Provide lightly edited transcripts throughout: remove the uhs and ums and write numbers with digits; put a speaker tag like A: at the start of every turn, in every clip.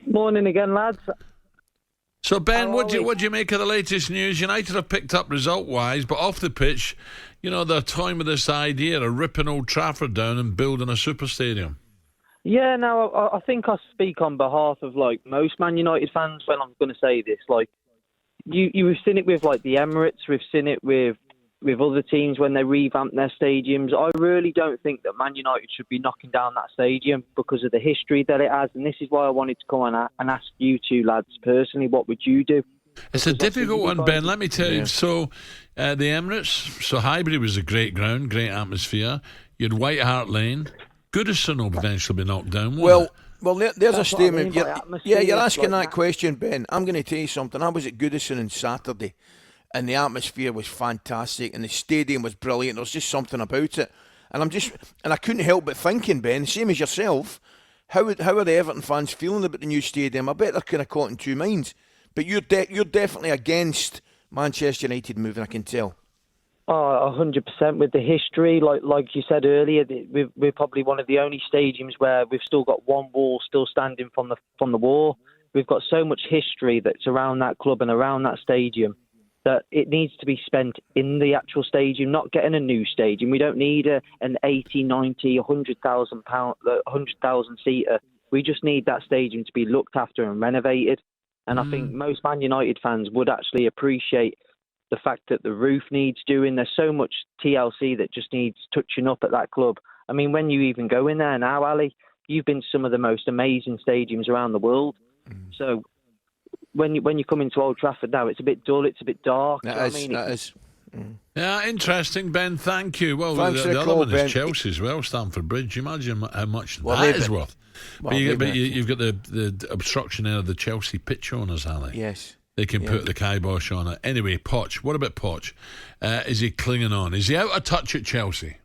A: Morning again, lads.
B: So, Ben, what do you make of the latest news? United have picked up result-wise, but off the pitch, they're toying with this idea of ripping Old Trafford down and building a super stadium.
A: Yeah, no, I think I speak on behalf of most Man United fans when I'm going to say this. We've seen it with the Emirates, we've seen it with other teams when they revamp their stadiums. I really don't think that Man United should be knocking down that stadium because of the history that it has. And this is why I wanted to come on and ask you two lads personally, what would you do?
B: It's a difficult one, Ben, let me tell you. So, the Emirates, so Highbury was a great ground, great atmosphere. You had White Hart Lane. Goodison will eventually be knocked down,
C: Well, there's a statement. You're asking
A: like
C: that question, Ben. I'm going to tell you something. I was at Goodison on Saturday, and the atmosphere was fantastic, and the stadium was brilliant. There was just something about it, and I couldn't help but thinking, Ben, same as yourself, how are the Everton fans feeling about the new stadium? I bet they're kind of caught in two minds. But you're definitely against Manchester United moving, I can tell.
A: Oh, 100% with the history. Like you said earlier, we're probably one of the only stadiums where we've still got one wall still standing from the war. We've got so much history that's around that club and around that stadium that it needs to be spent in the actual stadium, not getting a new stadium. We don't need an 80, 90, 100,000 seater. We just need that stadium to be looked after and renovated. And I think most Man United fans would actually appreciate the fact that the roof needs doing. There's so much TLC that just needs touching up at that club. I mean, when you even go in there now, Ali, you've been to some of the most amazing stadiums around the world. So when you come into Old Trafford now, it's a bit dull, it's a bit dark.
C: That is.
B: Yeah, interesting, Ben. Thank you. Well, the other one is Chelsea as well, Stamford Bridge. Imagine how much that is worth. But you've got the obstruction there of the Chelsea pitch owners, Ali.
C: Yes.
B: They can put the kibosh on it. Anyway, Poch. What about Poch? Is he clinging on? Is he out of touch at Chelsea?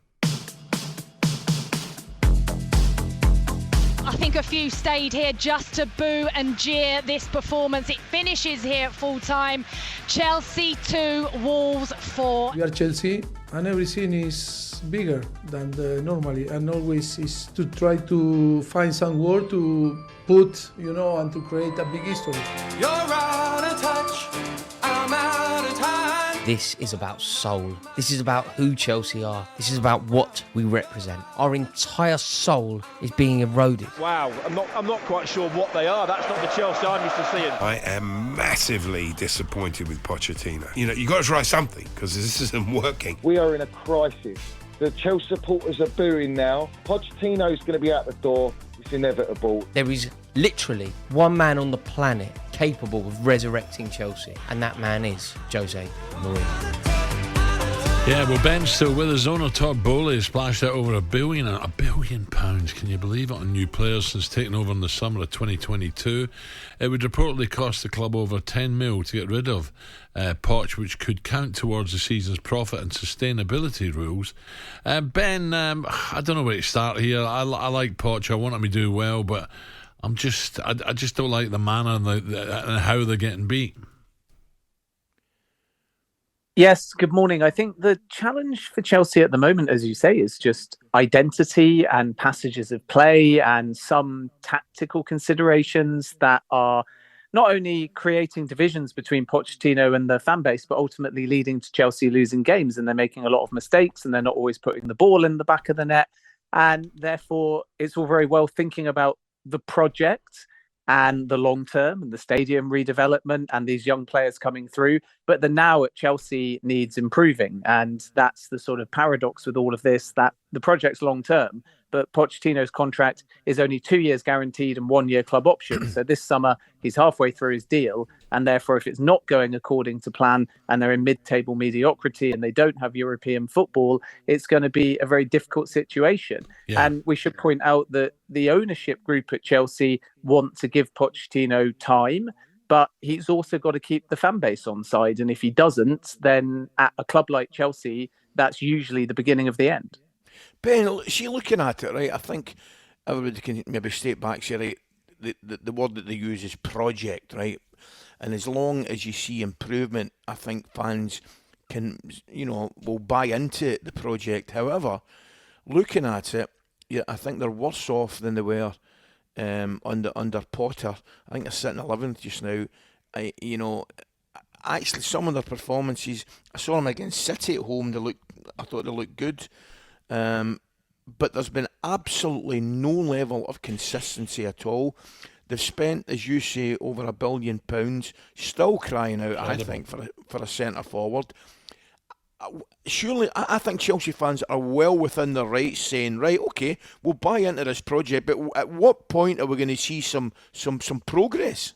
D: I think a few stayed here just to boo and jeer this performance. It finishes here at full time. Chelsea 2, Wolves 4.
E: We are Chelsea, and everything is bigger than normally, and always is to try to find some word to put, and to create a big history.
F: You're out of touch, I'm out of time.
G: This is about soul. This is about who Chelsea are. This is about what we represent. Our entire soul is being eroded.
H: Wow, I'm not quite sure what they are. That's not the Chelsea I'm used to seeing.
I: I am massively disappointed with Pochettino. You got to try something because this isn't working.
J: We are in a crisis. The Chelsea supporters are booing now. Pochettino's going to be out the door. It's inevitable.
G: There is literally one man on the planet capable of resurrecting Chelsea, and that man is Jose Mourinho.
B: Yeah, well, Ben's still with us. Owner Todd Bowley splashed out over £1 billion. £1 billion, can you believe it, on new players since taking over in the summer of 2022. It would reportedly cost the club over 10 mil to get rid of Poch, which could count towards the season's profit and sustainability rules. Ben, I don't know where to start here. I like Poch. I want him to do well, but I just don't like the manner and how they're getting beat.
K: Yes, good morning. I think the challenge for Chelsea at the moment, as you say, is just identity and passages of play and some tactical considerations that are not only creating divisions between Pochettino and the fan base, but ultimately leading to Chelsea losing games. And they're making a lot of mistakes and they're not always putting the ball in the back of the net. And therefore, it's all very well thinking about the project and the long term and the stadium redevelopment and these young players coming through. But the now at Chelsea needs improving. And that's the sort of paradox with all of this, that the project's long term, but Pochettino's contract is only 2 years guaranteed and 1 year club option. So this summer, he's halfway through his deal. And therefore, if it's not going according to plan and they're in mid-table mediocrity and they don't have European football, it's going to be a very difficult situation. Yeah. And we should point out that the ownership group at Chelsea want to give Pochettino time, but he's also got to keep the fan base on side. And if he doesn't, then at a club like Chelsea, that's usually the beginning of the end.
C: Ben, see, looking at it, right, I think everybody can maybe step back, say, right, the word that they use is project, right? And as long as you see improvement, I think fans can, will buy into the project. However, looking at it, yeah, I think they're worse off than they were under Potter. I think they're sitting 11th just now. Actually, some of their performances, I saw them against City at home. I thought they looked good, but there's been absolutely no level of consistency at all. They've spent, as you say, over £1 billion, still crying out, I think, for a centre forward. Surely, I think Chelsea fans are well within their rights saying, right, okay, we'll buy into this project, but at what point are we going to see some progress?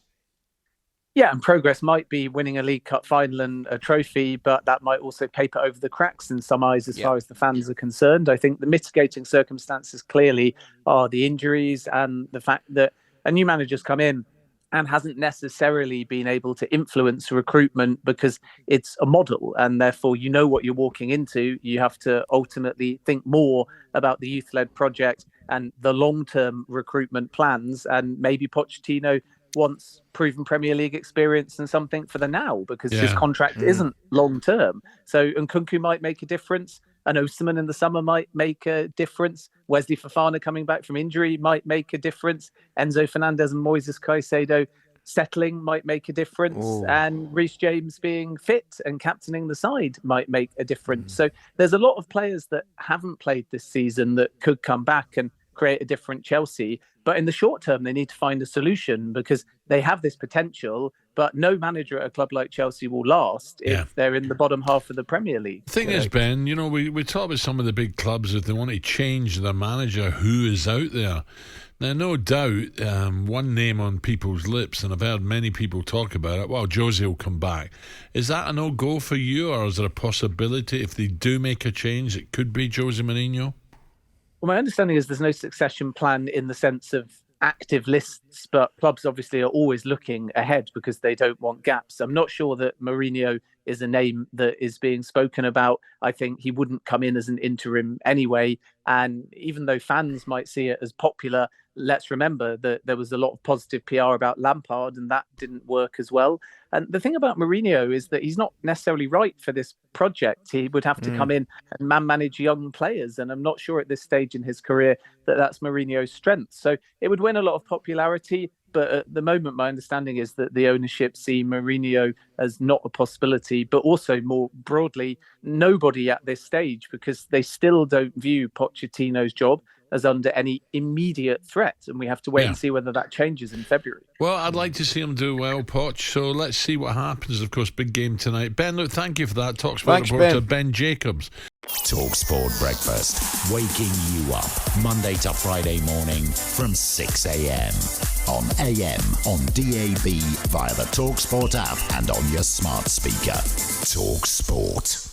K: Yeah, and progress might be winning a League Cup final and a trophy, but that might also paper over the cracks in some eyes as far as the fans are concerned. I think the mitigating circumstances clearly are the injuries and the fact that a new manager's come in and hasn't necessarily been able to influence recruitment because it's a model, and therefore you know what you're walking into. You have to ultimately think more about the youth-led project and the long-term recruitment plans, and maybe Pochettino wants proven Premier League experience and something for the now, because his contract isn't long-term. So Nkunku might make a difference. An Osimhen in the summer might make a difference. Wesley Fofana coming back from injury might make a difference. Enzo Fernandez and Moises Caicedo settling might make a difference. And Reece James being fit and captaining the side might make a difference. So there's a lot of players that haven't played this season that could come back and create a different Chelsea. But in the short term, they need to find a solution, because they have this potential, but no manager at a club like Chelsea will last if they're in the bottom half of the Premier League.
B: The thing is, Ben, we talk about some of the big clubs, if they want to change their manager, who is out there. Now, no doubt, one name on people's lips, and I've heard many people talk about it, well, Jose will come back. Is that a no-go for you, or is there a possibility, if they do make a change, it could be Jose Mourinho?
K: Well, my understanding is there's no succession plan in the sense of active lists, but clubs obviously are always looking ahead because they don't want gaps. I'm not sure that Mourinho is a name that is being spoken about. I think he wouldn't come in as an interim anyway. And even though fans might see it as popular, let's remember that there was a lot of positive PR about Lampard, and that didn't work as well. And the thing about Mourinho is that he's not necessarily right for this project. He would have to come in and manage young players. And I'm not sure at this stage in his career that that's Mourinho's strength. So it would win a lot of popularity. But at the moment, my understanding is that the ownership see Mourinho as not a possibility, but also more broadly, nobody at this stage, because they still don't view Pochettino's job as under any immediate threat. And we have to wait and see whether that changes in February.
B: Well, I'd like to see him do well, Poch. So let's see what happens. Of course, big game tonight. Ben, look, thank you for that. talkSPORT reporter Ben Jacobs.
L: talkSPORT Breakfast, waking you up Monday to Friday morning from 6 a.m. on AM, on DAB, via the talkSPORT app and on your smart speaker. talkSPORT.